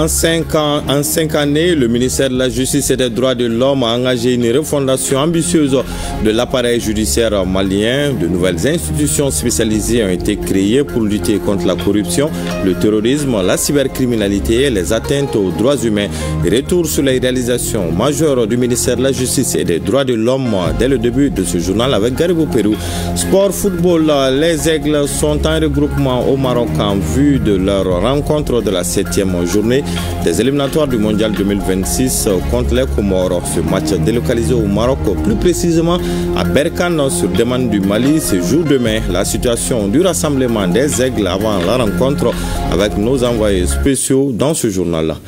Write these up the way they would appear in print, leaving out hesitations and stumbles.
En 5 années, le ministère de la Justice et des Droits de l'Homme a engagé une refondation ambitieuse de l'appareil judiciaire malien. De nouvelles institutions spécialisées ont été créées pour lutter contre la corruption, le terrorisme, la cybercriminalité et les atteintes aux droits humains. Retour sur les réalisations majeures du ministère de la Justice et des Droits de l'Homme dès le début de ce journal avec Garibou Pérou. Sport, football, les Aigles sont en regroupement au Maroc en vue de leur rencontre de la 7e journée des éliminatoires du Mondial 2026 contre les Comores. Ce match délocalisé au Maroc, plus précisément à Berkane sur demande du Mali, se joue demain. La situation du rassemblement des Aigles avant la rencontre avec nos envoyés spéciaux dans ce journal-là.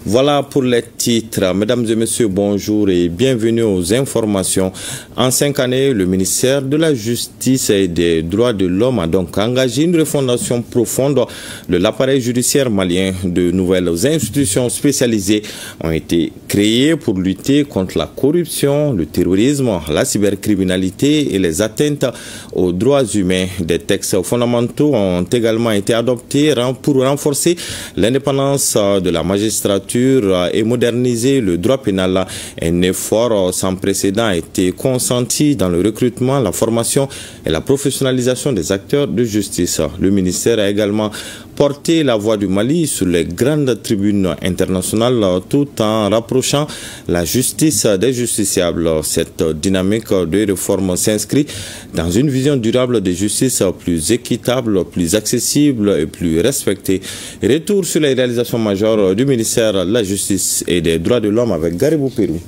Voilà pour les titres. Mesdames et messieurs, bonjour et bienvenue aux informations. En 5 années, le ministère de la Justice et des Droits de l'Homme a donc engagé une refondation profonde de l'appareil judiciaire malien. De nouvelles institutions spécialisées ont été créées pour lutter contre la corruption, le terrorisme, la cybercriminalité et les atteintes aux droits humains. Des textes fondamentaux ont également été adoptés pour renforcer l'indépendance de la magistrature et moderniser le droit pénal. Un effort sans précédent a été consenti dans le recrutement, la formation et la professionnalisation des acteurs de justice. Le ministère a également porté la voix du Mali sur les grandes tribunes internationales tout en rapprochant la justice des justiciables. Cette dynamique de réforme s'inscrit dans une vision durable de justice plus équitable, plus accessible et plus respectée. Retour sur les réalisations majeures du ministère de la Justice et des Droits de l'Homme avec Garibou Pérou.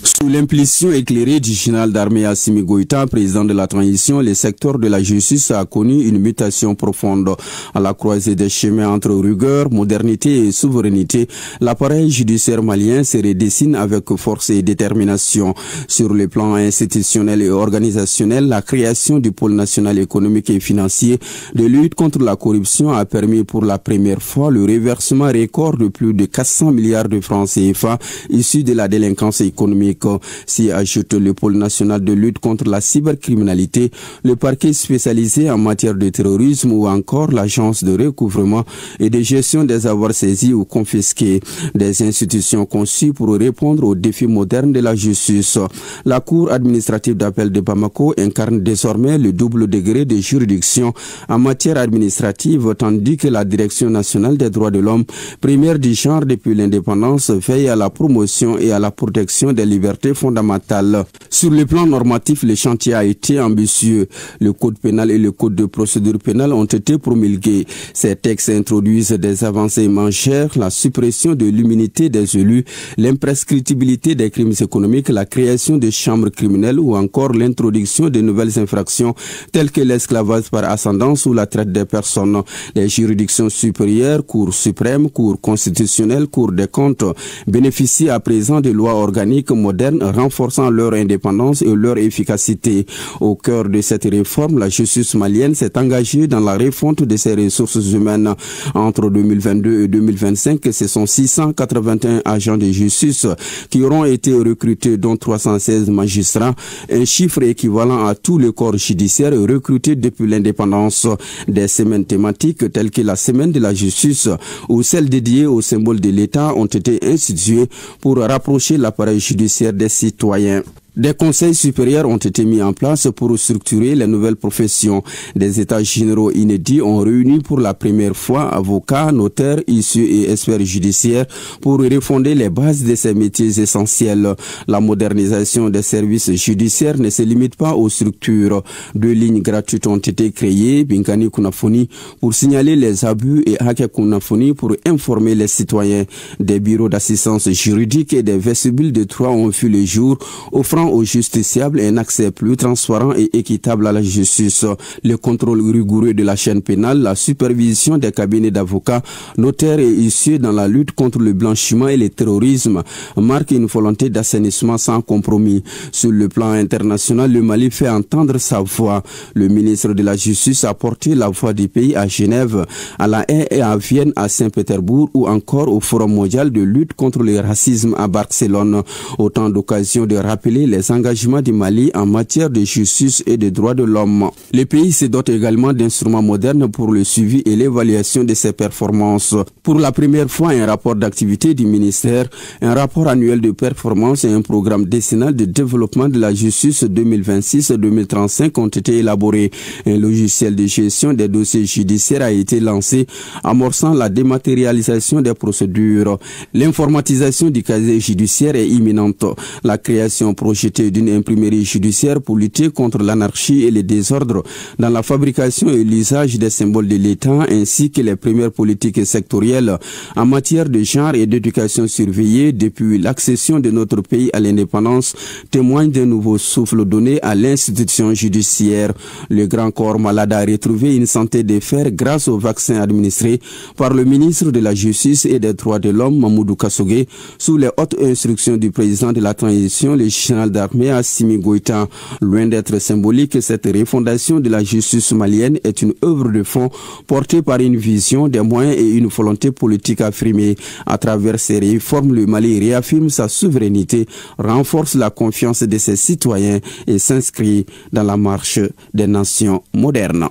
Sous l'impulsion éclairée du général d'armée Assimi Goïta, président de la transition, le secteur de la justice a connu une mutation profonde. À la croisée des chemins entre rigueur, modernité et souveraineté, l'appareil judiciaire malien se redessine avec force et détermination. Sur le plan institutionnel et organisationnel, la création du pôle national économique et financier de lutte contre la corruption a permis pour la première fois le reversement record de plus de 400 milliards de francs CFA issus de la délinquance économique. S'y ajoute le pôle national de lutte contre la cybercriminalité, le parquet spécialisé en matière de terrorisme ou encore l'agence de recouvrement et de gestion des avoirs saisis ou confisqués. Des institutions conçues pour répondre aux défis modernes de la justice. La Cour administrative d'appel de Bamako incarne désormais le double degré de juridiction en matière administrative, tandis que la Direction nationale des droits de l'homme, première du genre depuis l'indépendance, veille à la promotion et à la protection des libertés fondamentales. Sur le plan normatif, le chantier a été ambitieux. Le code pénal et le code de procédure pénale ont été promulgués. Ces textes introduisent des avancées majeures, la suppression de l'immunité des élus, l'imprescriptibilité des crimes économiques, la création de chambres criminelles ou encore l'introduction de nouvelles infractions telles que l'esclavage par ascendance ou la traite des personnes. Les juridictions supérieures, Cour suprême, Cour constitutionnelle, Cour des comptes bénéficient à présent de lois organiques modernes renforçant leur indépendance et leur efficacité. Au cœur de cette réforme, la justice malienne s'est engagée dans la refonte de ses ressources humaines. Entre 2022 et 2025, ce sont 681 agents de justice qui auront été recrutés, dont 316 magistrats, un chiffre équivalent à tout le corps judiciaire recruté depuis l'indépendance. Des semaines thématiques telles que la semaine de la justice ou celles dédiées au symbole de l'État ont été instituées pour rapprocher l'appareil judiciaire des citoyens. Des conseils supérieurs ont été mis en place pour structurer les nouvelles professions. Des états généraux inédits ont réuni pour la première fois avocats, notaires, huissiers et experts judiciaires pour refonder les bases de ces métiers essentiels. La modernisation des services judiciaires ne se limite pas aux structures. 2 lignes gratuites ont été créées, Binkani Kunafoni pour signaler les abus et Hake Kunafoni pour informer les citoyens. Des bureaux d'assistance juridique et des vestibules de droit ont vu le jour, offrant aux justiciables un accès plus transparent et équitable à la justice. Le contrôle rigoureux de la chaîne pénale, la supervision des cabinets d'avocats, notaires et huissiers dans la lutte contre le blanchiment et le terrorisme marquent une volonté d'assainissement sans compromis. Sur le plan international, le Mali fait entendre sa voix. Le ministre de la Justice a porté la voix du pays à Genève, à La Haye et à Vienne, à Saint-Pétersbourg ou encore au Forum mondial de lutte contre le racisme à Barcelone. Autant d'occasions de rappeler les les engagements du Mali en matière de justice et de droits de l'homme. Le pays se dote également d'instruments modernes pour le suivi et l'évaluation de ses performances. Pour la première fois, un rapport d'activité du ministère, un rapport annuel de performance et un programme décennal de développement de la justice 2026-2035 ont été élaborés. Un logiciel de gestion des dossiers judiciaires a été lancé, amorçant la dématérialisation des procédures. L'informatisation du casier judiciaire est imminente. La création projetée d'une imprimerie judiciaire pour lutter contre l'anarchie et les désordres dans la fabrication et l'usage des symboles de l'État, ainsi que les premières politiques sectorielles en matière de genre et d'éducation surveillée depuis l'accession de notre pays à l'indépendance, témoignent d'un nouveau souffle donné à l'institution judiciaire. Le grand corps malade a retrouvé une santé de fer grâce au vaccin administré par le ministre de la Justice et des Droits de l'Homme, Mamoudou Kassogué, sous les hautes instructions du président de la transition, le général d'armée Assimi Goïta. Loin d'être symbolique, cette refondation de la justice malienne est une œuvre de fond portée par une vision, des moyens et une volonté politique affirmée. À travers ces réformes, le Mali réaffirme sa souveraineté, renforce la confiance de ses citoyens et s'inscrit dans la marche des nations modernes.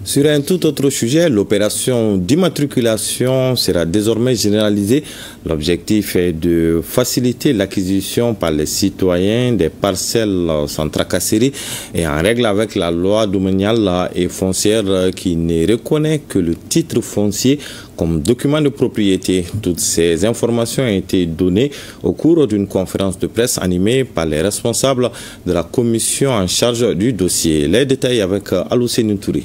Sur un tout autre sujet, l'opération d'immatriculation sera désormais généralisée. L'objectif est de faciliter l'acquisition par les citoyens des parcelles sans tracasserie et en règle avec la loi domaniale et foncière qui ne reconnaît que le titre foncier comme document de propriété. Toutes ces informations ont été données au cours d'une conférence de presse animée par les responsables de la commission en charge du dossier. Les détails avec Aloussé Touré.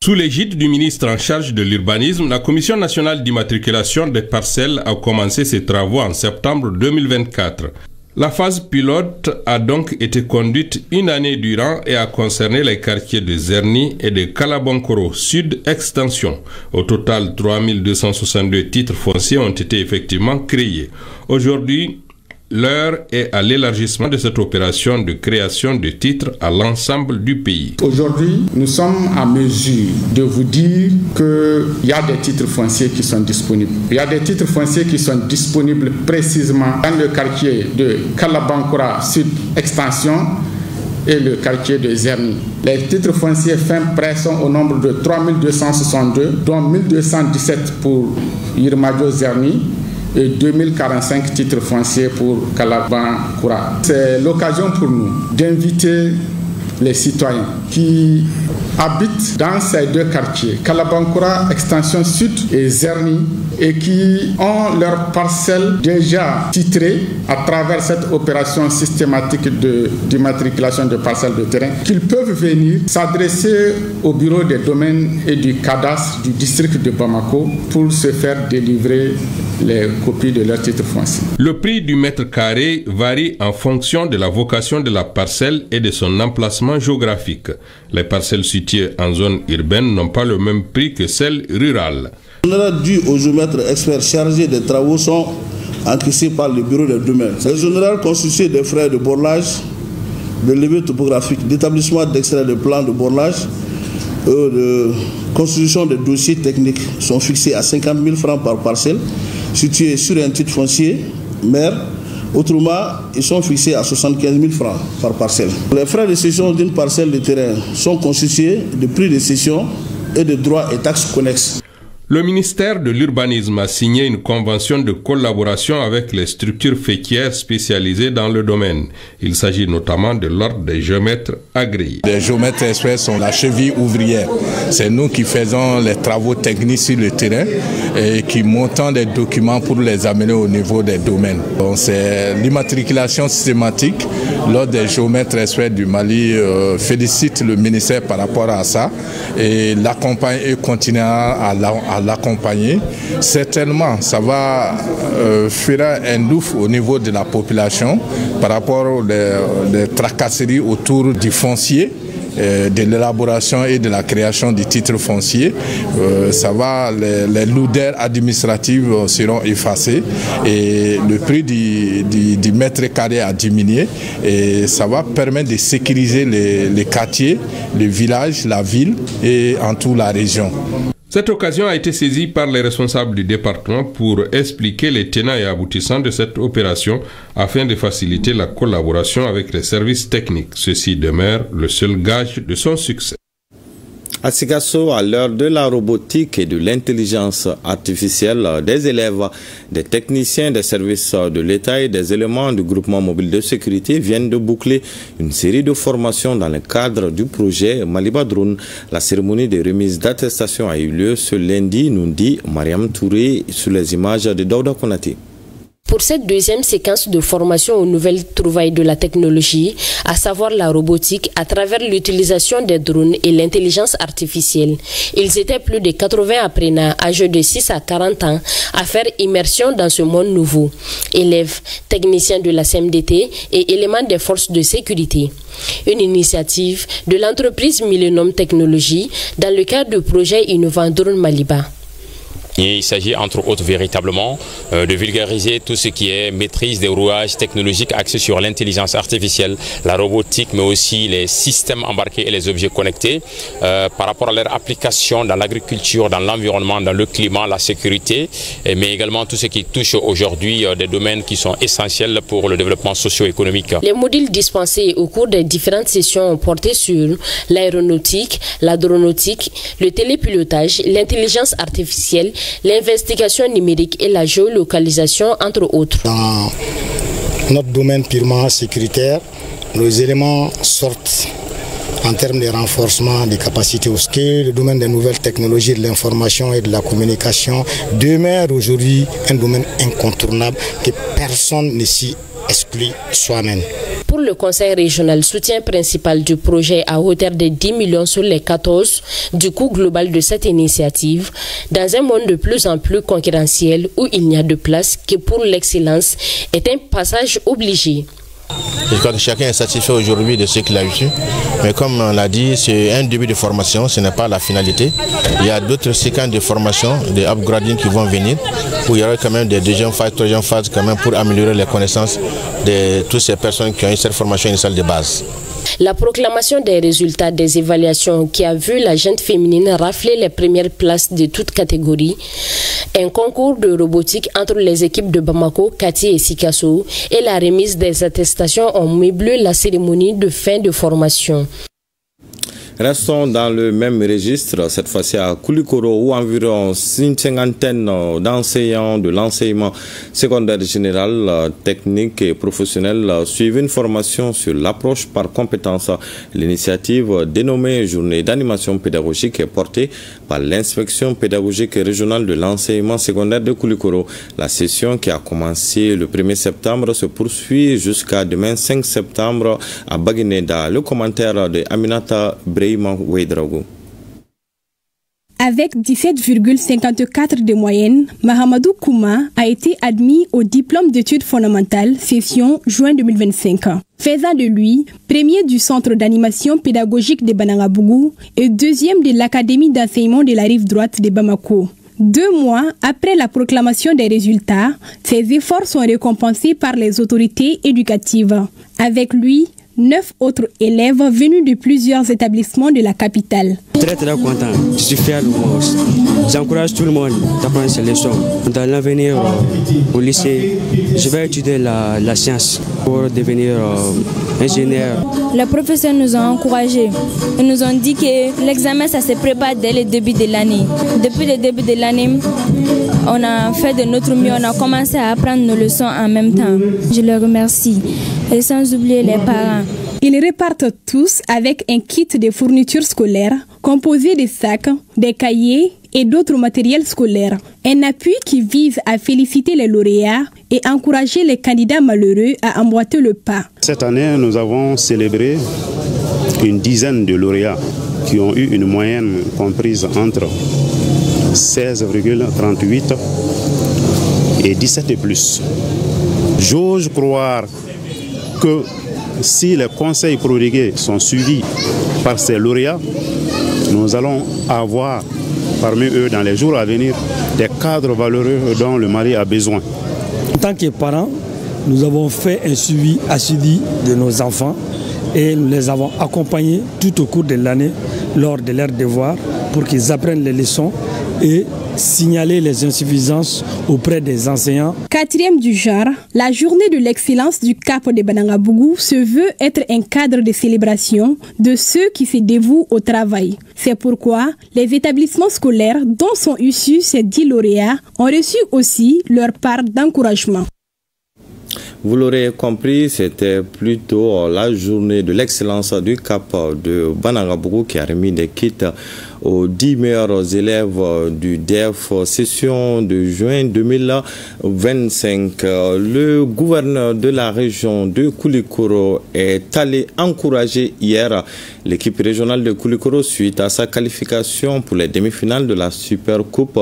Sous l'égide du ministre en charge de l'urbanisme, la Commission nationale d'immatriculation des parcelles a commencé ses travaux en septembre 2024. La phase pilote a donc été conduite une année durant et a concerné les quartiers de Zerni et de Kalabankoro Sud Extension. Au total, 3262 titres fonciers ont été effectivement créés. Aujourd'hui, l'heure est à l'élargissement de cette opération de création de titres à l'ensemble du pays. Aujourd'hui, nous sommes en mesure de vous dire qu'il y a des titres fonciers qui sont disponibles. Il y a des titres fonciers qui sont disponibles précisément dans le quartier de Kalabankora Sud Extension et le quartier de Zerni. Les titres fonciers fin prêt sont au nombre de 3262, dont 1217 pour Yirmadio Zerni, et 2045 titres fonciers pour Kalabankora. C'est l'occasion pour nous d'inviter les citoyens qui habitent dans ces deux quartiers, Kalabankora Extension Sud et Zerni, et qui ont leurs parcelles déjà titrées à travers cette opération systématique d'immatriculation de parcelles de terrain, qu'ils peuvent venir s'adresser au bureau des domaines et du cadastre du district de Bamako pour se faire délivrer les copies de leurs titres fonciers. Le prix du mètre carré varie en fonction de la vocation de la parcelle et de son emplacement géographique. Les parcelles situées en zone urbaine n'ont pas le même prix que celles rurales. Les honoraires dus aux géomètres experts chargés des travaux sont encaissés par le bureau des domaines. Les honoraires constitués des frais de borlage, de levée topographique, d'établissement d'extrait de plans de borlage, de constitution des dossiers techniques sont fixés à 50 000 francs par parcelle, situés sur un titre foncier, maire. Autrement, ils sont fixés à 75 000 francs par parcelle. Les frais de cession d'une parcelle de terrain sont constitués de prix de cession et de droits et taxes connexes. Le ministère de l'Urbanisme a signé une convention de collaboration avec les structures faîtières spécialisées dans le domaine. Il s'agit notamment de l'ordre des géomètres agréés. Les géomètres experts sont la cheville ouvrière. C'est nous qui faisons les travaux techniques sur le terrain et qui montons des documents pour les amener au niveau des domaines. C'est l'immatriculation systématique. L'ordre des géomètres experts du Mali félicite le ministère par rapport à ça et l'accompagne et continuera à l'accompagner. Certainement, ça va faire un ouf au niveau de la population par rapport aux tracasseries autour du foncier, de l'élaboration et de la création du titre foncier. Les lourdeurs administratives seront effacées et le prix du mètre carré a diminué et ça va permettre de sécuriser les quartiers, les villages, la ville et en tout la région. Cette occasion a été saisie par les responsables du département pour expliquer les tenants et aboutissants de cette opération afin de faciliter la collaboration avec les services techniques. Ceci demeure le seul gage de son succès. À Sikasso, à l'heure de la robotique et de l'intelligence artificielle, des élèves, des techniciens des services de l'État et des éléments du groupement mobile de sécurité viennent de boucler une série de formations dans le cadre du projet Maliba Drone. La cérémonie de remise d'attestation a eu lieu ce lundi, nous dit Mariam Touré sur les images de Daouda Konate. Pour cette deuxième séquence de formation aux nouvelles trouvailles de la technologie, à savoir la robotique, à travers l'utilisation des drones et l'intelligence artificielle, ils étaient plus de 80 apprenants âgés de 6 à 40 ans à faire immersion dans ce monde nouveau. Élèves, techniciens de la CMDT et éléments des forces de sécurité. Une initiative de l'entreprise Millennium Technologies dans le cadre du projet innovant Drone Maliba. Il s'agit entre autres véritablement de vulgariser tout ce qui est maîtrise des rouages technologiques axés sur l'intelligence artificielle, la robotique, mais aussi les systèmes embarqués et les objets connectés par rapport à leur application dans l'agriculture, dans l'environnement, dans le climat, la sécurité, mais également tout ce qui touche aujourd'hui des domaines qui sont essentiels pour le développement socio-économique. Les modules dispensés au cours des différentes sessions ont porté sur l'aéronautique, la dronautique, le télépilotage, l'intelligence artificielle, l'investigation numérique et la géolocalisation, entre autres. Dans notre domaine purement sécuritaire, les éléments sortent en termes de renforcement des capacités au skill, le domaine des nouvelles technologies de l'information et de la communication demeure aujourd'hui un domaine incontournable que personne ne s'y exclut soi-même. Pour le Conseil régional, soutien principal du projet à hauteur de 10 millions sur les 14 du coût global de cette initiative, dans un monde de plus en plus concurrentiel où il n'y a de place que pour l'excellence, est un passage obligé. Je crois que chacun est satisfait aujourd'hui de ce qu'il a reçu. Mais comme on l'a dit, c'est un début de formation, ce n'est pas la finalité. Il y a d'autres séquences de formation, des upgrading qui vont venir, où il y aura quand même des deuxième phases, troisième phases quand même pour améliorer les connaissances de toutes ces personnes qui ont eu cette formation initiale de base. La proclamation des résultats des évaluations qui a vu la gente féminine rafler les premières places de toutes catégories, un concours de robotique entre les équipes de Bamako, Kati et Sikasso et la remise des attestations ont meublé la cérémonie de fin de formation. Restons dans le même registre, cette fois-ci à Koulikoro, où environ une cinquantaine d'enseignants de l'enseignement secondaire général, technique et professionnel suivent une formation sur l'approche par compétences. L'initiative dénommée Journée d'animation pédagogique est portée par l'inspection pédagogique régionale de l'enseignement secondaire de Koulikoro. La session qui a commencé le 1er septembre se poursuit jusqu'à demain 5 septembre à Baguineda. Le commentaire de Aminata Brey. Avec 17,54 de moyenne, Mahamadou Kouma a été admis au diplôme d'études fondamentales session juin 2025, faisant de lui premier du centre d'animation pédagogique de Banangabougou et deuxième de l'académie d'enseignement de la rive droite de Bamako. 2 mois après la proclamation des résultats, ses efforts sont récompensés par les autorités éducatives. Avec lui, 9 autres élèves venus de plusieurs établissements de la capitale. Très content, je suis fier de moi aussi. J'encourage tout le monde d'apprendre ces leçons. Dans l'avenir au lycée, je vais étudier la science pour devenir ingénieur. Les professeurs nous ont encouragés. Ils nous ont dit que l'examen, ça se prépare dès le début de l'année. Depuis le début de l'année, on a fait de notre mieux, on a commencé à apprendre nos leçons en même temps. Je les remercie. Et sans oublier les parents. Ils repartent tous avec un kit de fournitures scolaires composé de sacs, des cahiers et d'autres matériels scolaires. Un appui qui vise à féliciter les lauréats et encourager les candidats malheureux à emboîter le pas. Cette année, nous avons célébré une dizaine de lauréats qui ont eu une moyenne comprise entre 16,38 et 17 et plus. J'ose croire que si les conseils prodigués sont suivis par ces lauréats, nous allons avoir parmi eux dans les jours à venir des cadres valeureux dont le Mali a besoin. En tant que parents, nous avons fait un suivi assidu de nos enfants et nous les avons accompagnés tout au cours de l'année lors de leurs devoirs pour qu'ils apprennent les leçons et signaler les insuffisances auprès des enseignants. Quatrième du genre, la journée de l'excellence du Cap de Banangabougou se veut être un cadre de célébration de ceux qui se dévouent au travail. C'est pourquoi les établissements scolaires dont sont issus ces 10 lauréats ont reçu aussi leur part d'encouragement. Vous l'aurez compris, c'était plutôt la journée de l'excellence du Cap de Banangabougou qui a remis des kits aux 10 meilleurs élèves du DEF session de juin 2025. Le gouverneur de la région de Koulikoro est allé encourager hier l'équipe régionale de Koulikoro suite à sa qualification pour les demi-finales de la Super Coupe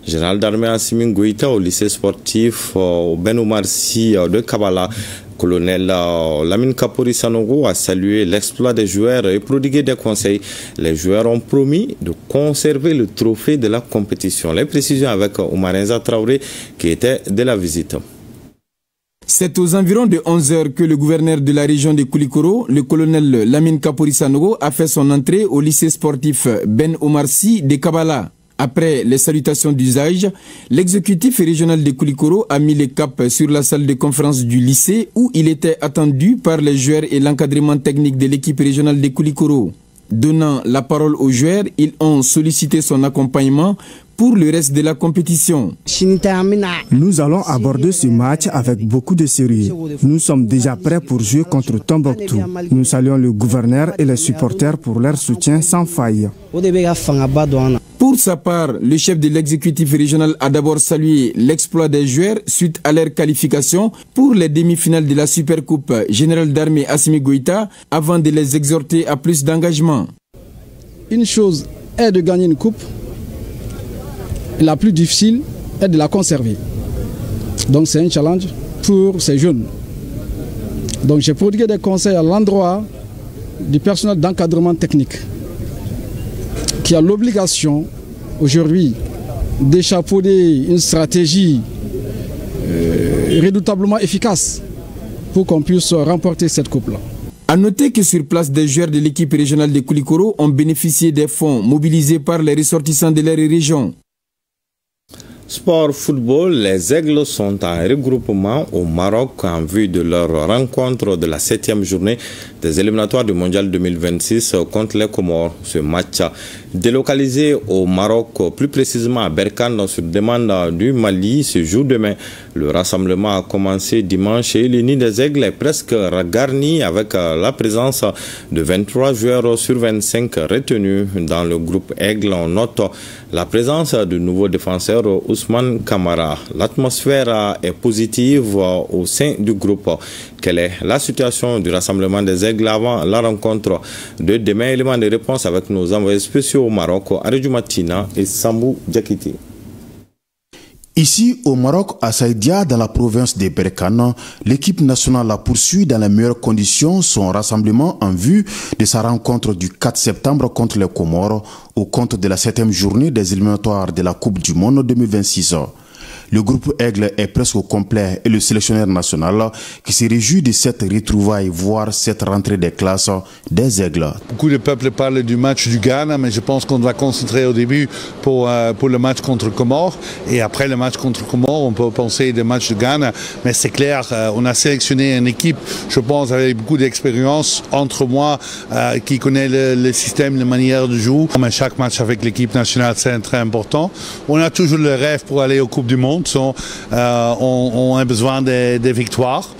Général d'Armée Assimi Goïta au lycée sportif Ben Omar Sy de Kabala. Colonel Lamine Kapori Sanogo a salué l'exploit des joueurs et prodigué des conseils. Les joueurs ont promis de conserver le trophée de la compétition. Les précisions avec Oumarenza Traoré qui était de la visite. C'est aux environs de 11 h que le gouverneur de la région de Koulikoro, le colonel Lamine Kapori Sanogo, a fait son entrée au lycée sportif Ben Omar Sy de Kabala. Après les salutations d'usage, l'exécutif régional de Koulikoro a mis le cap sur la salle de conférence du lycée où il était attendu par les joueurs et l'encadrement technique de l'équipe régionale de Koulikoro. Donnant la parole aux joueurs, ils ont sollicité son accompagnement pour le reste de la compétition. Nous allons aborder ce match avec beaucoup de sérieux. Nous sommes déjà prêts pour jouer contre Tombouctou. Nous saluons le gouverneur et les supporters pour leur soutien sans faille. Pour sa part, le chef de l'exécutif régional a d'abord salué l'exploit des joueurs suite à leur qualification pour les demi-finales de la Supercoupe Général d'Armée Assimi Goïta avant de les exhorter à plus d'engagement. Une chose est de gagner une coupe, la plus difficile est de la conserver. Donc c'est un challenge pour ces jeunes. Donc j'ai prodigué des conseils à l'endroit du personnel d'encadrement technique qui a l'obligation aujourd'hui d'échafauder une stratégie redoutablement efficace pour qu'on puisse remporter cette coupe-là. A noter que sur place, des joueurs de l'équipe régionale de Koulikoro ont bénéficié des fonds mobilisés par les ressortissants de leur région. Sport football, les Aigles sont en regroupement au Maroc en vue de leur rencontre de la 7e journée des éliminatoires du Mondial 2026 contre les Comores. Ce match délocalisé au Maroc, plus précisément à Berkane, sur demande du Mali, se joue demain. Le rassemblement a commencé dimanche et le nid des Aigles est presque garni avec la présence de 23 joueurs sur 25 retenus. Dans le groupe Aigle, on note la présence de nouveaux défenseurs Ousmane Kamara. L'atmosphère est positive au sein du groupe. Quelle est la situation du rassemblement des Aigles avant la rencontre de demain? Élément de réponse avec nos envoyés spéciaux au Maroc, Arédou Matina et Sambou Diakité. Ici, au Maroc, à Saïdia, dans la province de Berkane, l'équipe nationale a poursuivi dans les meilleures conditions son rassemblement en vue de sa rencontre du 4 septembre contre les Comores, au compte de la 7e journée des éliminatoires de la Coupe du Monde 2026. Le groupe Aigle est presque au complet et le sélectionneur national qui se réjouit de cette retrouvaille, voire cette rentrée des classes des Aigles. Beaucoup de peuples parlent du match du Ghana, mais je pense qu'on va concentrer au début pour le match contre Comores. Et après le match contre Comores, on peut penser des matchs du Ghana. Mais c'est clair, on a sélectionné une équipe, je pense, avec beaucoup d'expérience entre moi, qui connaît le système, la manière de jouer. Mais chaque match avec l'équipe nationale, c'est très important. On a toujours le rêve pour aller aux Coupes du Monde. On a besoin des victoires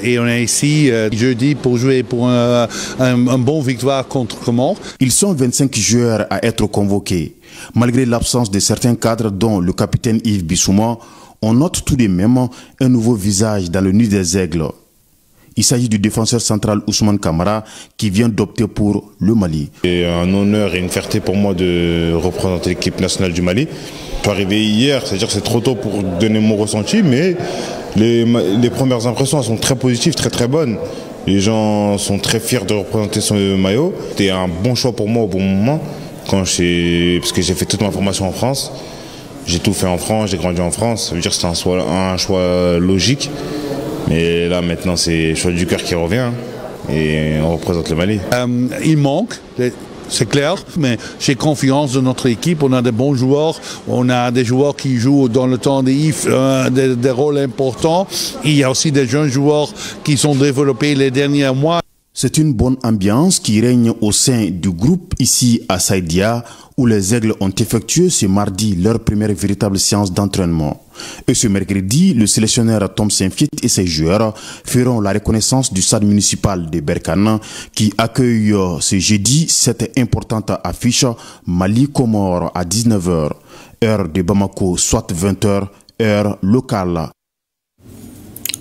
et on est ici jeudi pour jouer pour un bon victoire contre Comores. Ils sont 25 joueurs à être convoqués. Malgré l'absence de certains cadres dont le capitaine Yves Bissouma, on note tout de même un nouveau visage dans le nid des Aigles. Il s'agit du défenseur central Ousmane Kamara qui vient d'opter pour le Mali. C'est un honneur et une fierté pour moi de représenter l'équipe nationale du Mali. Je suis arrivé hier, c'est-à-dire que c'est trop tôt pour donner mon ressenti, mais les premières impressions sont très positives, très bonnes. Les gens sont très fiers de représenter son maillot. C'était un bon choix pour moi au bon moment, parce que j'ai fait toute ma formation en France. J'ai tout fait en France, j'ai grandi en France. Ça veut dire que c'était un choix logique. Mais là, maintenant, c'est le choix du cœur qui revient. et on représente le Mali. Il manque, c'est clair, mais j'ai confiance dans notre équipe. On a des bons joueurs, on a des joueurs qui jouent dans le temps des rôles importants. Il y a aussi des jeunes joueurs qui sont développés les derniers mois. C'est une bonne ambiance qui règne au sein du groupe ici à Saïdia, où les Aigles ont effectué ce mardi leur première véritable séance d'entraînement. Et ce mercredi, le sélectionneur Tom Saint-Fiet et ses joueurs feront la reconnaissance du stade municipal de Berkane qui accueille ce jeudi cette importante affiche Mali-Comore à 19h, heure de Bamako, soit 20h, heure locale.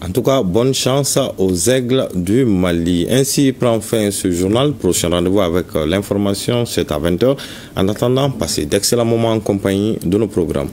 En tout cas, bonne chance aux Aigles du Mali. Ainsi prend fin ce journal. Prochain rendez-vous avec l'information, c'est à 20h. En attendant, passez d'excellents moments en compagnie de nos programmes.